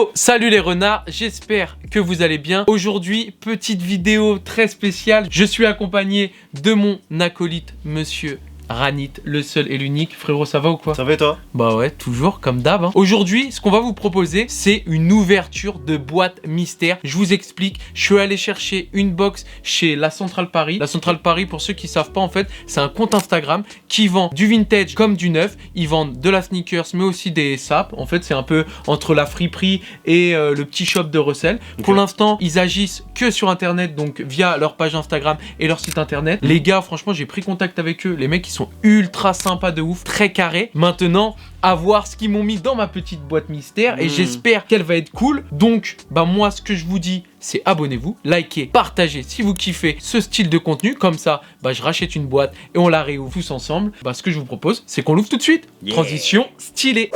Yo, salut les renards, j'espère que vous allez bien. Aujourd'hui, petite vidéo très spéciale. Je suis accompagné de mon acolyte, monsieur Ranit, le seul et l'unique. Frérot, ça va ou quoi? Ça va et toi? Bah ouais, toujours comme d'hab. Aujourd'hui, ce qu'on va vous proposer, c'est une ouverture de boîte mystère. Je vous explique, je suis allé chercher une box chez La Centrale Paris. La Centrale Paris, pour ceux qui savent pas, en fait, c'est un compte Instagram qui vend du vintage comme du neuf. Ils vendent de la sneakers, mais aussi des sapes. En fait, c'est un peu entre la friperie et le petit shop de Russell. Okay. Pour l'instant, ils agissent que sur Internet, donc via leur page Instagram et leur site Internet. Les gars, franchement, j'ai pris contact avec eux. Les mecs, ils sont ultra sympas de ouf, très carrés. Maintenant, à voir ce qu'ils m'ont mis dans ma petite boîte mystère et j'espère qu'elle va être cool. Donc, bah moi, ce que je vous dis, c'est abonnez-vous, likez, partagez si vous kiffez ce style de contenu. Comme ça, bah je rachète une boîte et on la réouvre tous ensemble. Bah ce que je vous propose, c'est qu'on l'ouvre tout de suite. Yeah. Transition stylée.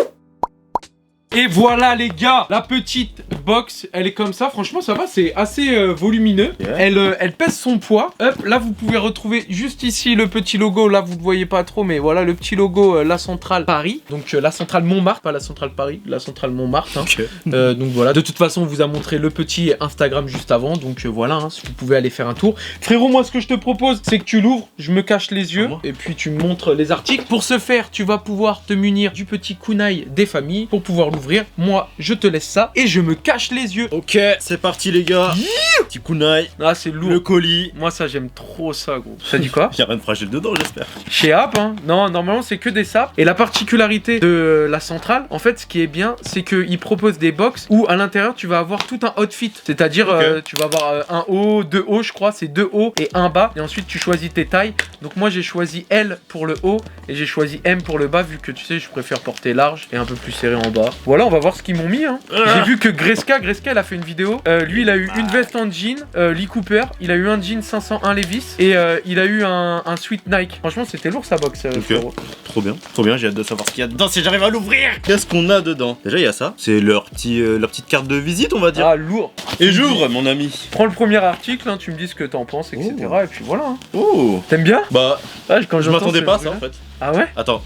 Et voilà les gars, la petite box, elle est comme ça, franchement ça va, c'est assez volumineux. Yeah. Elle pèse son poids. Hop, là vous pouvez retrouver juste ici le petit logo, là vous ne voyez pas trop, mais voilà le petit logo La Centrale Paris. Donc La Centrale Montmartre, pas La Centrale Paris, La Centrale Montmartre. Hein. Okay. Donc voilà, de toute façon on vous a montré le petit Instagram juste avant, donc voilà, hein, vous pouvez aller faire un tour. Frérot, moi ce que je te propose, c'est que tu l'ouvres, je me cache les yeux, et puis tu me montres les articles. Pour ce faire, tu vas pouvoir te munir du petit kunai des familles pour pouvoir l'ouvrir. Moi, je te laisse ça et je me cache les yeux. Ok, c'est parti les gars. Petit kunai. Ah, c'est lourd. Le colis. Moi, ça, j'aime trop ça, gros. Ça dit quoi? Y'a rien de fragile dedans, j'espère. Chez App, hein. Non, normalement, c'est que des sapes. Et la particularité de La Centrale, en fait, ce qui est bien, c'est qu'ils proposent des box où à l'intérieur, tu vas avoir tout un outfit. C'est-à-dire, tu vas avoir un haut, deux hauts, je crois. C'est deux hauts et un bas. Et ensuite, tu choisis tes tailles. Donc, moi, j'ai choisi L pour le haut et j'ai choisi M pour le bas, vu que tu sais, je préfère porter large et un peu plus serré en bas. Voilà, on va voir ce qu'ils m'ont mis. Hein. J'ai vu que Greska, elle a fait une vidéo. Lui, il a eu une veste en jean, Lee Cooper. Il a eu un jean 501 Levi's et il a eu un sweat Nike. Franchement, c'était lourd sa box. Trop bien, j'ai hâte de savoir ce qu'il y a dedans si j'arrive à l'ouvrir. Qu'est-ce qu'on a dedans? Déjà, il y a ça. C'est leur petite carte de visite, on va dire. Ah, lourd. Et j'ouvre, mon ami. Prends le premier article, hein, tu me dis ce que t'en penses, etc. Oh. Et puis voilà. Hein. Oh. T'aimes bien? Bah, quand je m'attendais pas à ça en fait. Ah ouais? Attends.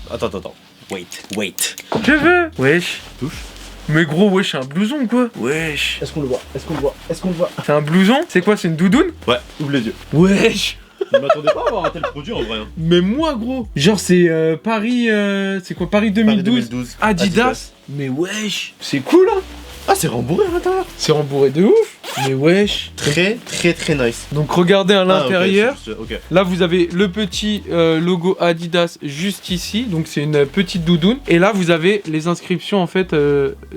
Wait. Je veux. Wesh. Touche. Mais gros, wesh, c'est un blouson quoi. Wesh. Est-ce qu'on le voit? C'est un blouson? C'est quoi? C'est une doudoune? Ouais, ouvre les yeux. Wesh. Je m'attendais pas à avoir un tel produit en vrai. Hein. Mais moi gros. Genre c'est Paris, c'est quoi? Paris 2012. Adidas. Mais wesh. C'est cool hein. Ah, c'est rembourré à l'intérieur. C'est rembourré de ouf. Mais wesh. Très nice. Donc regardez à l'intérieur. Okay. Là vous avez le petit logo Adidas juste ici. Donc c'est une petite doudoune. Et là vous avez les inscriptions en fait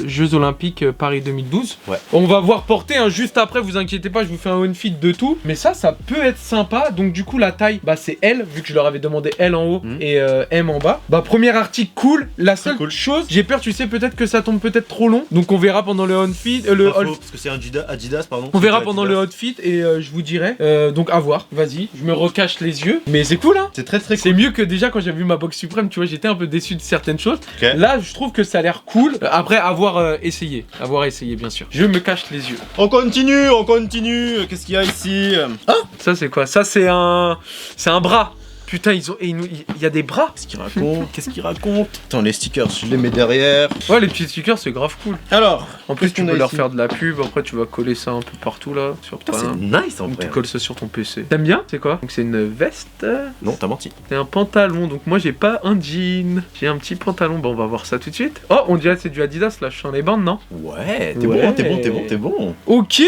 Jeux Olympiques Paris 2012. Ouais. On va voir porter hein, juste après. Vous inquiétez pas, je vous fais un one fit de tout. Mais ça peut être sympa. Donc du coup la taille, bah c'est L vu que je leur avais demandé L en haut et M en bas. Bah premier article cool. La seule chose, j'ai peur, tu sais peut-être que ça tombe peut-être trop long. Donc on verra pendant le on fit, parce que c'est un Adidas, pardon. On verra pendant le outfit et je vous dirai. Donc à voir, vas-y, je me recache les yeux. Mais c'est cool hein. C'est très cool. C'est mieux que déjà quand j'avais vu ma box suprême, tu vois, j'étais un peu déçu de certaines choses. Okay. Là, je trouve que ça a l'air cool. Après, avoir essayé bien sûr. Je me cache les yeux. On continue. Qu'est-ce qu'il y a ici? Ah, ça c'est quoi? Ça c'est un bras. Putain, il y a des bras. Qu'est-ce qu'il raconte? Attends, les stickers, je les mets derrière. Ouais, les petits stickers, c'est grave cool. Alors, en plus, tu peux leur faire de la pub. Après, tu vas coller ça un peu partout là. Putain, c'est nice en vrai. Tu colles ça sur ton PC. T'aimes bien? C'est quoi? Donc, c'est une veste. Non, t'as menti. C'est un pantalon. Donc, moi, j'ai pas un jean. J'ai un petit pantalon. Bon, on va voir ça tout de suite. Oh, on dirait que c'est du Adidas là. Je suis en les bandes, non? Ouais, t'es bon. Ok.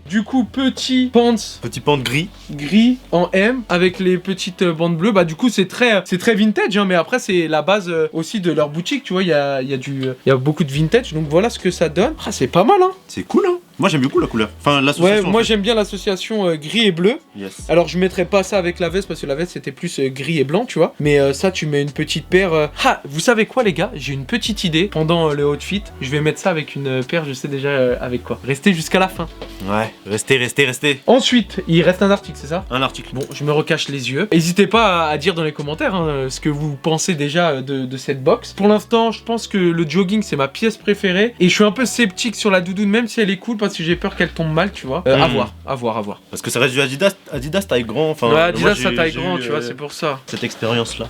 Du coup, petit pants. Petit pants gris. Gris en M avec les petites bandes bleues. Bah, du coup, c'est très vintage, hein, mais après, c'est la base aussi de leur boutique. Tu vois, il y a beaucoup de vintage. Donc, voilà ce que ça donne. Ah, c'est pas mal, hein. C'est cool, hein. Moi j'aime beaucoup la couleur. Enfin l'association. Ouais, moi j'aime bien l'association gris et bleu. Yes. Alors je mettrais pas ça avec la veste parce que la veste c'était plus gris et blanc, tu vois. Mais ça tu mets une petite paire. Ah, vous savez quoi les gars? J'ai une petite idée pendant le outfit. Je vais mettre ça avec une paire, je sais déjà avec quoi. Restez jusqu'à la fin. Ouais, restez. Ensuite, il reste un article, c'est ça? Un article. Bon, je me recache les yeux. N'hésitez pas à dire dans les commentaires hein, ce que vous pensez déjà de cette box. Pour l'instant, je pense que le jogging c'est ma pièce préférée et je suis un peu sceptique sur la doudoune même si elle est cool parce parce que j'ai peur qu'elle tombe mal, tu vois. À voir. Parce que ça reste du Adidas taille grand. Enfin, Ouais, Adidas, moi, ça taille grand, eu, tu vois, c'est pour ça. cette expérience-là.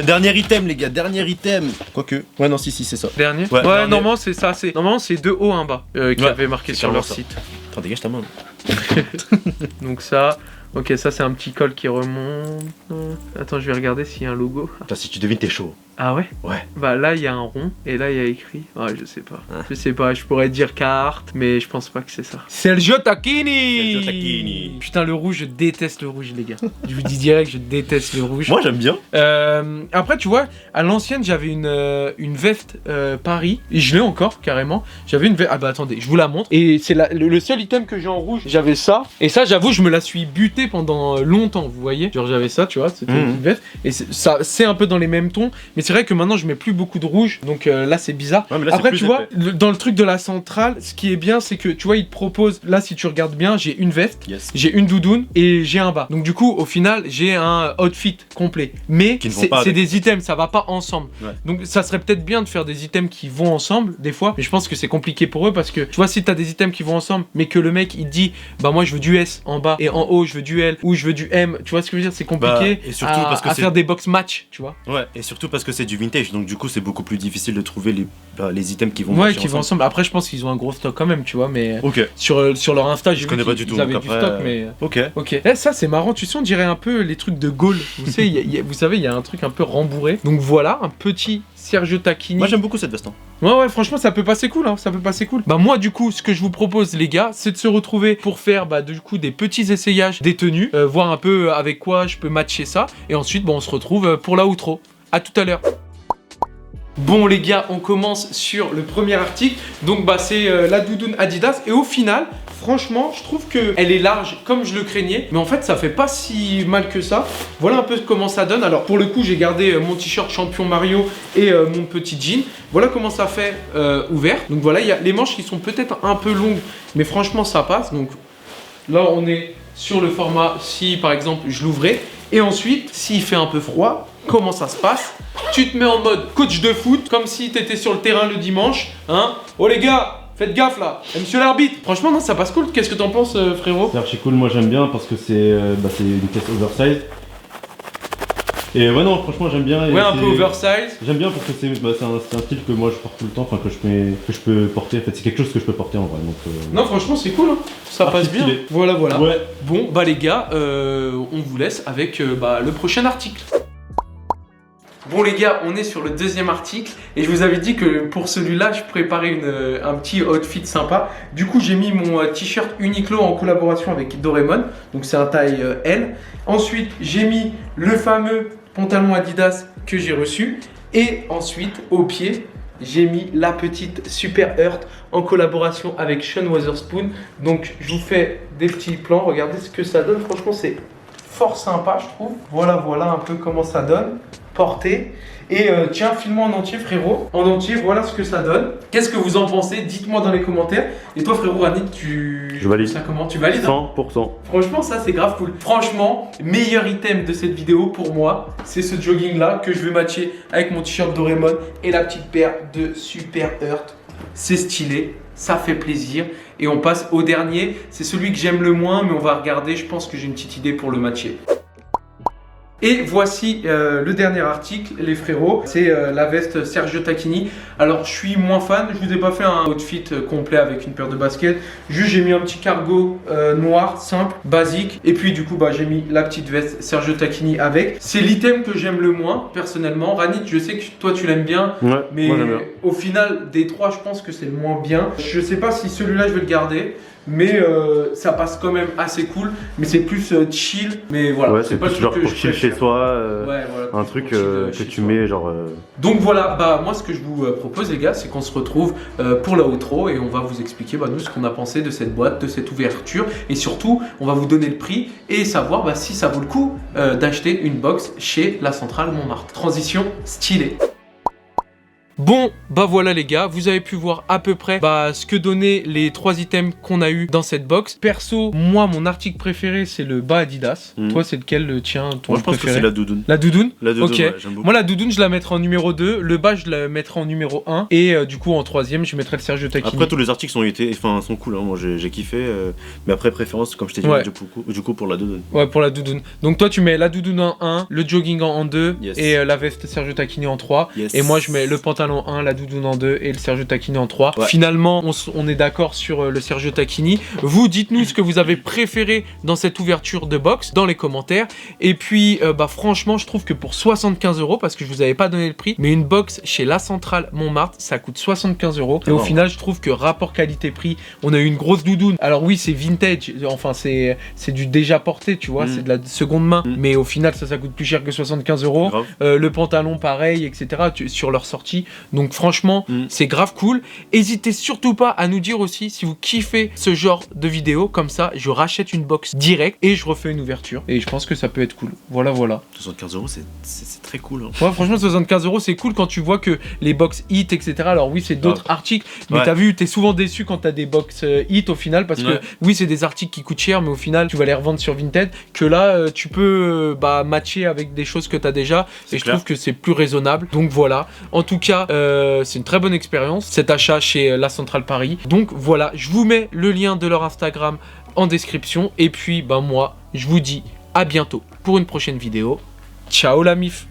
Dernier item, les gars, dernier item. Quoique. Ouais, non, si, c'est ça. Dernier. Ouais, dernier. Normalement, c'est ça. Normalement, c'est 2 hauts, 1 bas qui avait marqué sur leur site. Attends, dégage ta main. Donc ça. Ok, ça c'est un petit col qui remonte. Attends, je vais regarder s'il y a un logo. Putain, si tu devines, t'es chaud. Ah ouais? Ouais. Bah là il y a un rond et là il y a écrit. Ouais, je sais pas. Je sais pas, je pourrais dire carte, mais je pense pas que c'est ça. Sergio Tacchini. Putain, le rouge, je déteste le rouge, les gars. Je vous dis direct, je déteste le rouge. Moi j'aime bien. Après, tu vois, à l'ancienne, j'avais une veste Paris. Et je l'ai encore, carrément. J'avais une veste. Ah bah attendez, je vous la montre. Et c'est le seul item que j'ai en rouge. J'avais ça. Et ça, j'avoue, je me la suis butée pendant longtemps, vous voyez. Genre, j'avais ça, tu vois, c'était une petite veste. Et ça, c'est un peu dans les mêmes tons. Mais c'est vrai que maintenant, je mets plus beaucoup de rouge. Donc là, c'est bizarre. Ouais, là, après, tu vois, dans le truc de la centrale, ce qui est bien, c'est que, tu vois, il te propose. Là, si tu regardes bien, j'ai une veste, j'ai une doudoune et j'ai un bas. Donc, du coup, au final, j'ai un outfit complet. Mais c'est des items, ça va pas ensemble. Ouais. Donc, ça serait peut-être bien de faire des items qui vont ensemble, des fois. Mais je pense que c'est compliqué pour eux parce que, tu vois, si t'as des items qui vont ensemble, mais que le mec, il dit, bah, moi, je veux du S en bas et en haut, je veux du L ou je veux du M. Tu vois ce que je veux dire? C'est compliqué et surtout parce que à faire des box match, tu vois. Ouais, et surtout parce que c'est du vintage. Donc, du coup, c'est beaucoup plus difficile de trouver les items qui vont ensemble. Après, je pense qu'ils ont un gros stock quand même, tu vois. Mais ok. Sur leur Insta, je connais pas du tout. Ils avaient du stock, mais. Ok. Eh, ça, c'est marrant. Tu sais, on dirait un peu les trucs de Gaulle. Vous savez, vous savez, il y a un truc un peu rembourré. Donc voilà, un petit Sergio Tacchini. Moi, j'aime beaucoup cette veste. Ouais, franchement, ça peut passer cool, hein. Ça peut passer cool. Bah, moi, du coup, ce que je vous propose, les gars, c'est de se retrouver pour faire, bah, du coup, des petits essayages des tenues, voir un peu avec quoi je peux matcher ça. Et ensuite, bah, on se retrouve pour la outro. À tout à l'heure. Bon les gars, on commence sur le premier article. Donc bah c'est la doudoune Adidas. Et au final, franchement, je trouve qu'elle est large comme je le craignais. Mais en fait, ça fait pas si mal que ça. Voilà un peu comment ça donne. Alors pour le coup, j'ai gardé mon t-shirt champion Mario et mon petit jean. Voilà comment ça fait ouvert. Donc voilà, il y a les manches qui sont peut-être un peu longues. Mais franchement, ça passe. Donc là, on est sur le format si par exemple je l'ouvrais. Et ensuite, s'il fait un peu froid, comment ça se passe? Tu te mets en mode coach de foot, comme si tu étais sur le terrain le dimanche. Hein? Oh les gars, faites gaffe là. Et monsieur l'arbitre. Franchement, non, ça passe cool. Qu'est-ce que t'en penses, frérot? C'est archi cool, moi j'aime bien parce que c'est une pièce oversize. Et ouais, non, franchement, j'aime bien. Ouais, un peu oversize. J'aime bien parce que c'est un style que moi je porte tout le temps, enfin que je peux porter. En fait, c'est quelque chose que je peux porter en vrai. Donc, non, franchement, c'est cool. Hein. Ça passe bien. Voilà. Ouais. Bon, bah les gars, on vous laisse avec le prochain article. Bon les gars, on est sur le deuxième article et je vous avais dit que pour celui-là, je préparais un petit outfit sympa. Du coup, j'ai mis mon t-shirt Uniqlo en collaboration avec Doraemon, donc c'est un taille L. Ensuite, j'ai mis le fameux pantalon Adidas que j'ai reçu et ensuite, au pied, j'ai mis la petite Super Earth en collaboration avec Sean Wotherspoon. Donc, je vous fais des petits plans, regardez ce que ça donne. Franchement, c'est fort sympa, je trouve. Voilà un peu comment ça donne. Porté. Et tiens, filme-moi en entier, frérot. En entier, voilà ce que ça donne. Qu'est-ce que vous en pensez? Dites-moi dans les commentaires. Et toi, frérot Ranit, je valide. Ça comment? Tu valides? 100%. Franchement, ça c'est grave cool. Franchement, meilleur item de cette vidéo pour moi, c'est ce jogging là que je vais matcher avec mon t-shirt Doraemon et la petite paire de Super Earth. C'est stylé, ça fait plaisir. Et on passe au dernier. C'est celui que j'aime le moins, mais on va regarder. Je pense que j'ai une petite idée pour le matcher. Et voici le dernier article, les frérots, c'est la veste Sergio Tacchini. Alors je suis moins fan, je vous ai pas fait un outfit complet avec une paire de baskets. Juste j'ai mis un petit cargo noir, simple, basique. Et puis du coup bah, j'ai mis la petite veste Sergio Tacchini avec. C'est l'item que j'aime le moins personnellement. Ranit, je sais que toi tu l'aimes bien. Ouais, mais moi, j'aime bien. Au final des trois je pense que c'est le moins bien. Je sais pas si celui-là je vais le garder. Mais ça passe quand même assez cool. Mais c'est plus chill. Mais voilà, ouais, c'est pas plus genre pour chill chez soi. Ouais, voilà, un truc que tu mets genre. Donc voilà, bah moi ce que je vous propose les gars, c'est qu'on se retrouve pour la outro et on va vous expliquer nous ce qu'on a pensé de cette boîte, de cette ouverture et surtout on va vous donner le prix et savoir si ça vaut le coup d'acheter une box chez la centrale Montmartre. Transition stylée. Bon, bah voilà les gars, vous avez pu voir à peu près ce que donnaient les 3 items qu'on a eu dans cette box. Perso, moi mon article préféré c'est le bas Adidas. Toi c'est lequel le tien, ton Moi je pense préféré? que c'est la doudoune. La doudoune? La doudoune, Ok. ouais, j'aime beaucoup. Moi la doudoune je la mettrai en numéro 2, le bas je la mettrai en numéro 1 et du coup en 3ème je mettrai le Sergio Tacchini. Après tous les articles sont cool, hein. Moi j'ai kiffé, mais après préférence comme je t'ai dit, Ouais. du coup pour la doudoune. Ouais, pour la doudoune. Donc toi tu mets la doudoune en 1, le jogging en 2 Yes. et la veste Sergio Tacchini en 3. Yes. Et moi je mets le pantalon 1, la doudoune en 2 et le Sergio Tacchini en 3. Ouais. Finalement on est d'accord sur le Sergio Tacchini. Vous dites-nous ce que vous avez préféré dans cette ouverture de box dans les commentaires. Et puis franchement je trouve que pour 75 €, parce que je vous avais pas donné le prix, mais une box chez La Centrale Montmartre ça coûte 75 €. Et au final je trouve que rapport qualité-prix, on a eu une grosse doudoune. Alors oui c'est vintage, enfin c'est du déjà porté, tu vois, c'est de la seconde main. Mais au final ça coûte plus cher que 75 €. Grave. Le pantalon pareil, etc. sur leur sortie. Donc franchement c'est grave cool. N'hésitez surtout pas à nous dire aussi si vous kiffez ce genre de vidéo. Comme ça je rachète une box direct et je refais une ouverture. Et je pense que ça peut être cool. Voilà. 75 € c'est très cool, hein. Ouais, franchement 75 € c'est cool quand tu vois que les box hit, etc. Alors oui c'est d'autres articles, mais Ouais. t'as vu, t'es souvent déçu quand t'as des box hit au final, parce que oui c'est des articles qui coûtent cher, mais au final tu vas les revendre sur Vinted, que là tu peux matcher avec des choses que t'as déjà, et je trouve que c'est plus raisonnable. Donc voilà, en tout cas c'est une très bonne expérience cet achat chez La Centrale Paris. Donc voilà, je vous mets le lien de leur Instagram en description, et puis moi je vous dis à bientôt pour une prochaine vidéo. Ciao la mif.